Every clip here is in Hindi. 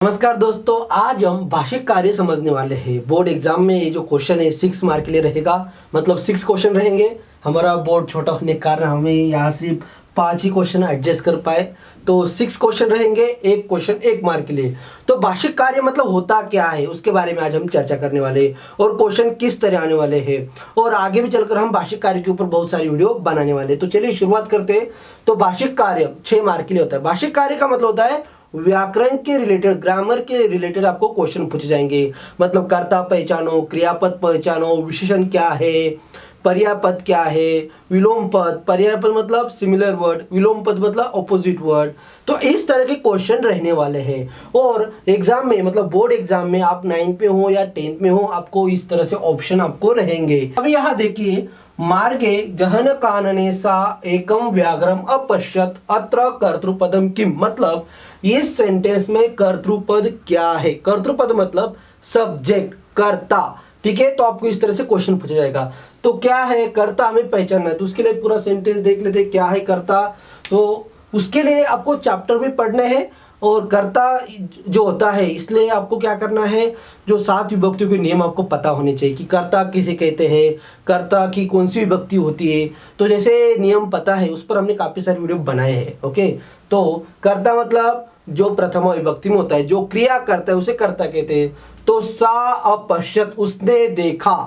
नमस्कार दोस्तों, आज हम भाषिक कार्य समझने वाले हैं। बोर्ड एग्जाम में ये जो क्वेश्चन है 6 मार्क के लिए रहेगा, मतलब 6 क्वेश्चन रहेंगे। हमारा बोर्ड छोटा होने के कारण हमें यहाँ सिर्फ 5 ही क्वेश्चन एडजस्ट कर पाए, तो 6 क्वेश्चन रहेंगे, एक क्वेश्चन 1 मार्क के लिए। तो भाषिक कार्य मतलब होता क्या है उसके बारे में आज हम चर्चा करने वाले हैं, और क्वेश्चन किस तरह आने वाले हैं, और आगे भी चलकर हम भाषिक कार्य के ऊपर बहुत सारी वीडियो बनाने वाले हैं। तो चलिए शुरुआत करते हैं। तो भाषिक कार्य 6 मार्क के लिए होता है। भाषिक कार्य का मतलब होता है व्याकरण के रिलेटेड, ग्रामर के रिलेटेड आपको क्वेश्चन पूछे जाएंगे। मतलब कर्ता पहचानो, क्रियापद पहचानो, विशेषण क्या है, पर्यायपद क्या है, विलोम पद, पर्यायपद मतलब सिमिलर वर्ड, विलोम पद मतलब ऑपोजिट वर्ड। तो इस तरह के क्वेश्चन रहने वाले हैं। और एग्जाम में, मतलब बोर्ड एग्जाम में, आप 9th में हो या 10th में हो, आपको इस तरह से ऑप्शन आपको रहेंगे। अब यहाँ देखिए, मार्गे गहन कानने सा एकम व्याघ्रम अपश्यत अत्र कर्तृपदम किम। मतलब इस सेंटेंस में कर्तृपद क्या है। कर्तृपद मतलब सब्जेक्ट, कर्ता। ठीक है, तो आपको इस तरह से क्वेश्चन पूछा जाएगा। तो क्या है कर्ता, हमें पहचानना है। तो उसके लिए पूरा सेंटेंस देख लेते हैं, क्या है कर्ता। तो उसके लिए आपको चैप्टर भी पढ़ने हैं, और कर्ता जो होता है, इसलिए आपको क्या करना है, जो 7 विभक्तियों के नियम आपको पता होने चाहिए कि कर्ता किसे कहते हैं, कर्ता की कौन सी विभक्ति होती है। तो जैसे नियम पता है, उस पर हमने काफ़ी सारे वीडियो बनाए हैं। ओके, तो कर्ता मतलब जो प्रथमा विभक्ति में होता है, जो क्रिया करता है उसे कर्ता कहते हैं। तो सा अपश्यत, उसने देखा।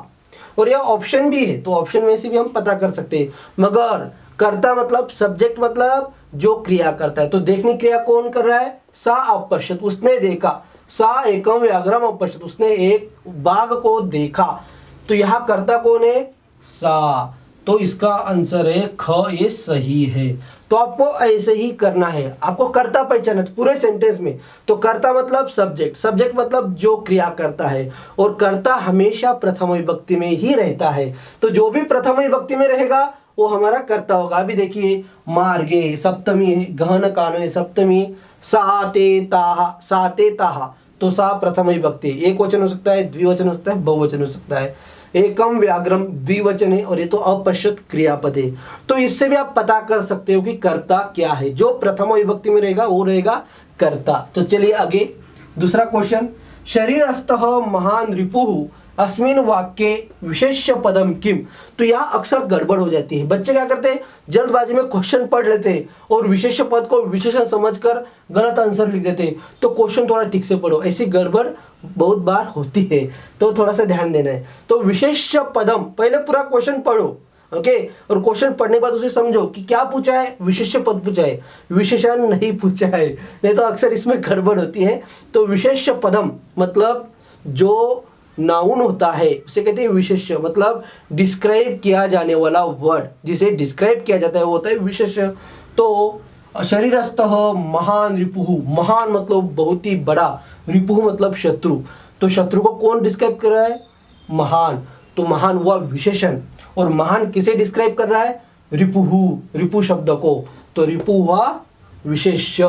और यह ऑप्शन भी है, तो ऑप्शन में से भी हम पता कर सकते हैं। मगर कर्ता मतलब सब्जेक्ट, मतलब जो क्रिया करता है। तो देखने क्रिया कौन कर रहा है, सा अपश्यत, उसने देखा। सा एकम व्याघ्रम अपश्यत, उसने एक बाघ को देखा। तो यहाँ कर्ता कौन है, सा। तो इसका आंसर है ख, ये सही है। तो आपको ऐसे ही करना है, आपको कर्ता पहचानना है पूरे सेंटेंस में। तो कर्ता मतलब सब्जेक्ट, सब्जेक्ट मतलब जो क्रिया करता है, और कर्ता हमेशा प्रथम विभक्ति में ही रहता है। तो जो भी प्रथम विभक्ति में रहेगा वो हमारा कर्ता होगा। अभी देखिए, मार्गे सप्तमी है, गहन कानने सप्तमी, साते ताहा, साते ताहा। तो सा प्रथम विभक्ति, एक वचन हो सकता है, द्विवचन हो सकता है, बहुवचन हो सकता है। एकम व्याघ्रम द्विवचन है, और ये तो अपश्यत क्रियापद है। तो इससे भी आप पता कर सकते हो कि कर्ता क्या है। जो प्रथम विभक्ति में रहेगा वो रहेगा कर्ता। तो चलिए आगे, दूसरा क्वेश्चन, शरीरस्थः महान रिपुः अस्मिन् वाक्ये विशेष्य पदम किम। तो यहाँ अक्सर गड़बड़ हो जाती है। बच्चे क्या करते हैं, जल्दबाजी में क्वेश्चन पढ़ लेते हैं और विशेष्य पद को विशेषण समझकर गलत आंसर लिख देते हैं। तो क्वेश्चन थोड़ा ठीक से पढ़ो, ऐसी गड़बड़ बहुत बार होती है, तो थोड़ा सा ध्यान देना है। तो विशेष्य पदम, पहले पूरा क्वेश्चन पढ़ो, ओके, और क्वेश्चन पढ़ने के बाद उसे समझो कि क्या पूछा है, विशेष्य पद पूछा है, विशेषण नहीं पूछा है। नहीं तो अक्सर इसमें गड़बड़ होती है। तो विशेष्य पदम मतलब जो नाउन होता है उसे कहते हैं विशेष्य, मतलब डिस्क्राइब किया जाने वाला वर्ड, जिसे डिस्क्राइब किया जाता है वो होता है विशेष्य। तो शरीरस्थः महान रिपुः, महान मतलब बहुत ही बड़ा, रिपुः मतलब शत्रु। तो शत्रु को कौन डिस्क्राइब कर रहा है, महान। तो महान हुआ विशेषण, और महान किसे डिस्क्राइब कर रहा है, रिपुः, रिपु शब्द को। तो रिपु हुआ विशेष्य,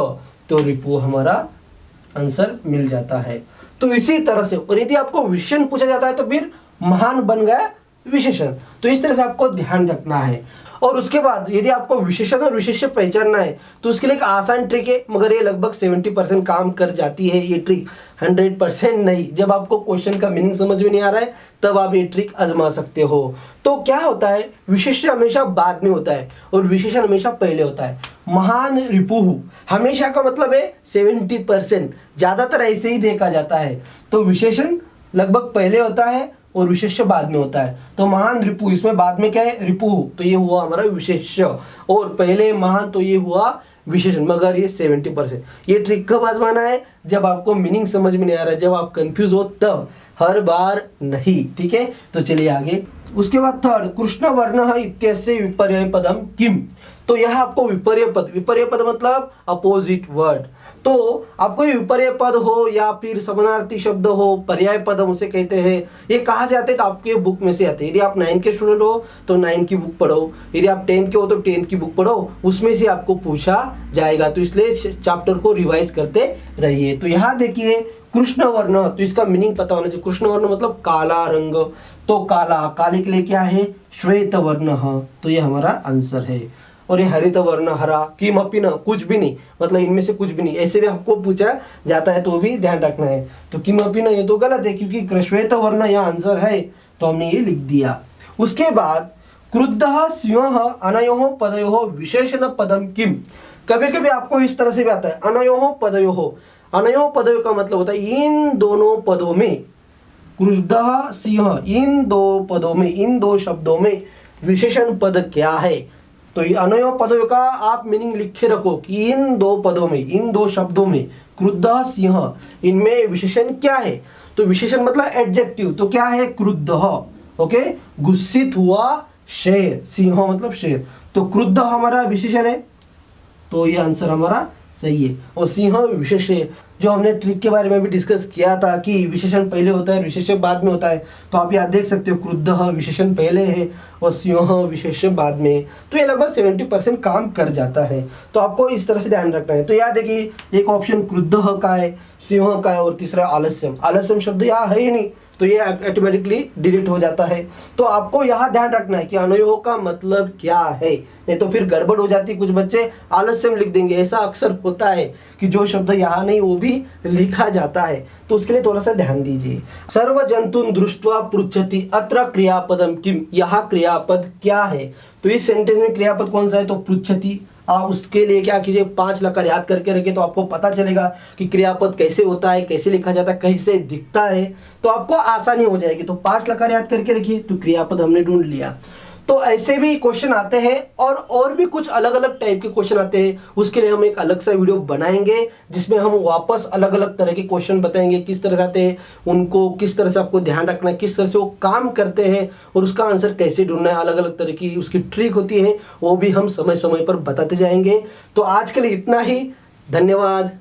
तो रिपु हमारा आंसर मिल जाता है। तो इसी तरह से, और यदि आपको विशेषण पूछा जाता है तो फिर महान बन गया विशेषण। तो इस तरह से आपको ध्यान रखना है। और उसके बाद यदि आपको विशेषण और विशेष्य पहचानना है तो उसके लिए एक आसान ट्रिक है, मगर ये लगभग 70% काम कर जाती है ये ट्रिक, 100% नहीं। जब आपको क्वेश्चन का मीनिंग समझ में नहीं आ रहा है तब आप ये ट्रिक आजमा सकते हो। तो क्या होता है, विशेष्य हमेशा बाद में होता है और विशेषण हमेशा पहले होता है। महान रिपुः हमेशा का मतलब है 70%, ज़्यादातर ऐसे ही देखा जाता है। तो विशेषण लगभग पहले होता है और विशेष्य बाद में होता है। तो महान रिपु, इसमें बाद में क्या है, रिपुः, तो ये हुआ हमारा विशेष्य, और पहले महान, तो ये हुआ विशेषण। मगर ये 70%। ये ट्रिक कब आजमाना है, जब आपको मीनिंग समझ में नहीं आ रहा है, जब आप कंफ्यूज हो तब, हर बार नहीं। ठीक है, तो चलिए आगे। उसके बाद थर्ड, कृष्ण वर्ण इत्यस्य विपर्यय पदम किम। तो यह आपको विपर्यय पद, विपर्यय पद मतलब अपोजिट वर्ड। तो आपको ये विपर्यय पद हो या फिर समानार्थी शब्द हो, पर्याय पद हम उसे कहते हैं, ये कहाँ से आते हैं, तो आपके बुक में से आते हैं। यदि आप 9th के स्टूडेंट हो तो 9th की बुक पढ़ो, यदि आप 10th के हो तो 10th की बुक पढ़ो, उसमें से आपको पूछा जाएगा। तो इसलिए चैप्टर को रिवाइज करते रहिए। तो यहाँ देखिए, कृष्ण वर्ण, तो इसका मीनिंग पता होना चाहिए। कृष्ण वर्ण मतलब काला रंग, तो काला, काले के लिए क्या है, श्वेत वर्ण, तो ये हमारा आंसर है। और ये हरित वर्ण हरा किमपि न कुछ भी नहीं, मतलब इनमें से कुछ भी नहीं, ऐसे भी आपको पूछा जाता है तो भी ध्यान रखना है। तो किमपि न ये तो गलत है क्योंकि श्वेत वर्ण यहाँ आंसर है, तो हमने ये लिख दिया। उसके बाद क्रुद्धः सिंहः अनयोः पदयोः विशेषण पदम किम। कभी कभी आपको इस तरह से भी आता है अनयोः पदयोः, अनयोः पदयोः का मतलब होता है इन दोनों पदों में, क्रुद्धः सिंह इन दो पदों में, इन दो शब्दों में विशेषण पद क्या है। तो ये अनयोः पदयोः का आप मीनिंग लिखे रखो कि इन दो पदों में, इन दो शब्दों में क्रुद्धः सिंह, इनमें विशेषण क्या है। तो विशेषण मतलब एडजेक्टिव, तो क्या है क्रुद्धः, ओके, गुस्सित हुआ शेर, सिंह मतलब शेर, तो क्रुद्ध हमारा विशेषण है, तो ये आंसर हमारा सही है। और सिंह विशेष है, जो हमने ट्रिक के बारे में भी डिस्कस किया था कि विशेषण पहले होता है विशेषण बाद में होता है, तो आप यहाँ देख सकते हो क्रुद्ध विशेषण पहले है और सिंह विशेषण बाद में, तो ये लगभग 70% काम कर जाता है। तो आपको इस तरह से ध्यान रखना है। तो याद है कि एक ऑप्शन क्रुद्ध का है, सिंह का है और तीसरा आलस्यम, आलस्यम शब्द यहाँ है ही नहीं, तो ये ऑटोमेटिकली डिलीट हो जाता है। तो आपको यहाँ ध्यान रखना है कि अनयोः का मतलब क्या है, नहीं तो फिर गड़बड़ हो जाती है। कुछ बच्चे आलस्यम लिख देंगे, ऐसा अक्सर होता है कि जो शब्द यहाँ नहीं वो भी लिखा जाता है, तो उसके लिए थोड़ा सा ध्यान दीजिए। सर्व जंतुन दृष्ट्वा पृच्छति अत्र क्रियापदम किम, यहाँ क्रियापद क्या है। तो इस सेंटेंस में क्रियापद कौन सा है, तो पृच्छति। आप उसके लिए क्या कीजिए 5 लकार याद करके रखिए, तो आपको पता चलेगा कि क्रियापद कैसे होता है, कैसे लिखा जाता है, कैसे दिखता है, तो आपको आसानी हो जाएगी। तो 5 लकार याद करके रखिए, तो क्रियापद हमने ढूंढ लिया। तो ऐसे भी क्वेश्चन आते हैं और भी कुछ अलग अलग टाइप के क्वेश्चन आते हैं, उसके लिए हम एक अलग सा वीडियो बनाएंगे जिसमें हम वापस अलग अलग तरह के क्वेश्चन बताएंगे, किस तरह से आते हैं, उनको किस तरह से आपको ध्यान रखना है, किस तरह से वो काम करते हैं और उसका आंसर कैसे ढूंढना है। अलग अलग तरह की उसकी ट्रिक होती है, वो भी हम समय समय पर बताते जाएंगे। तो आज के लिए इतना ही, धन्यवाद।